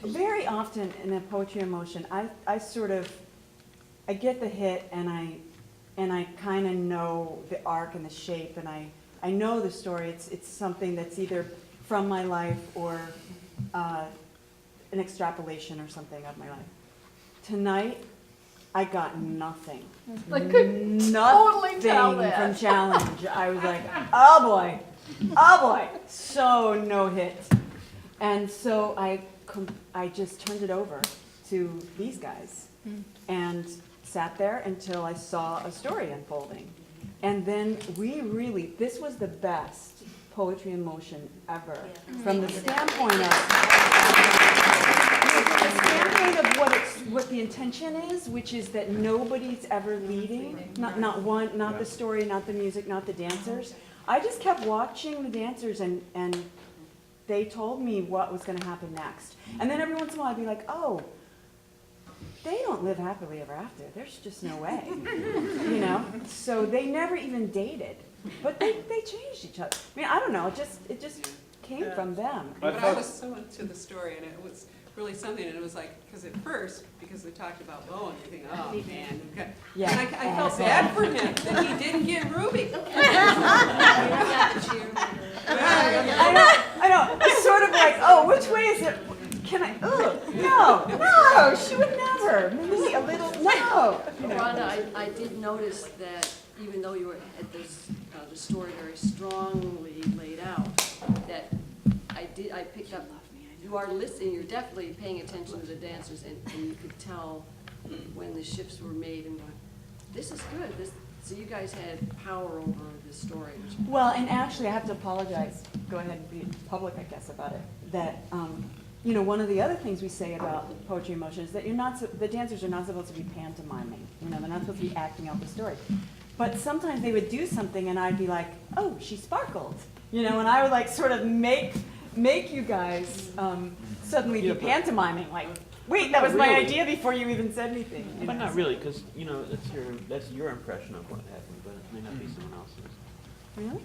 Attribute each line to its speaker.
Speaker 1: very often in a poetry in motion, I sort of, I get the hit and I kind of know the arc and the shape, and I know the story. It's something that's either from my life or an extrapolation or something of my life. Tonight, I got nothing.
Speaker 2: I could totally tell
Speaker 1: Nothing from
Speaker 2: that.
Speaker 1: Challenge. I was like, oh boy, so no hit. And so I just turned it over to these guys and sat there until I saw a story unfolding. And then this was the best poetry in motion ever, from the standpoint of what the intention is, which is that nobody's ever leading, not the story, not the music, not the dancers. I just kept watching the dancers and they told me what was going to happen next. And then every once in a while I'd be like, oh, they don't live happily ever after. There's just no way, you know? So they never even dated, but they changed each other. I mean, I don't know, it just came from them.
Speaker 3: But I was so into the story, and it was really something, and it was like, because we talked about Bo, and you think, oh, man. Okay.
Speaker 1: Yeah.
Speaker 3: And I felt bad for him that he didn't get Ruby.
Speaker 1: I know, it's sort of like, oh, which way is it? Can I, no, she would never. Maybe a little, no. You know.
Speaker 4: Rhonda, I did notice that even though you had this, the story very strongly laid out, that I picked up, you are listening, you're definitely paying attention to the dancers, and you could tell when the shifts were made and going, this is good, so you guys had power over the story.
Speaker 1: Well, and actually, I have to apologize, go ahead and be public, I guess, about it, that, you know, one of the other things we say about poetry in motion is that the dancers are not supposed to be pantomiming, you know, they're not supposed to be acting out the story. But sometimes they would do something and I'd be like, oh, she sparkled, you know, and I would like sort of make you guys suddenly be pantomiming, like, wait, that was my idea before you even said anything. You
Speaker 5: But
Speaker 1: know?
Speaker 5: not really, because, you know, that's your impression of what happened, but it may not be someone else's.
Speaker 1: Really?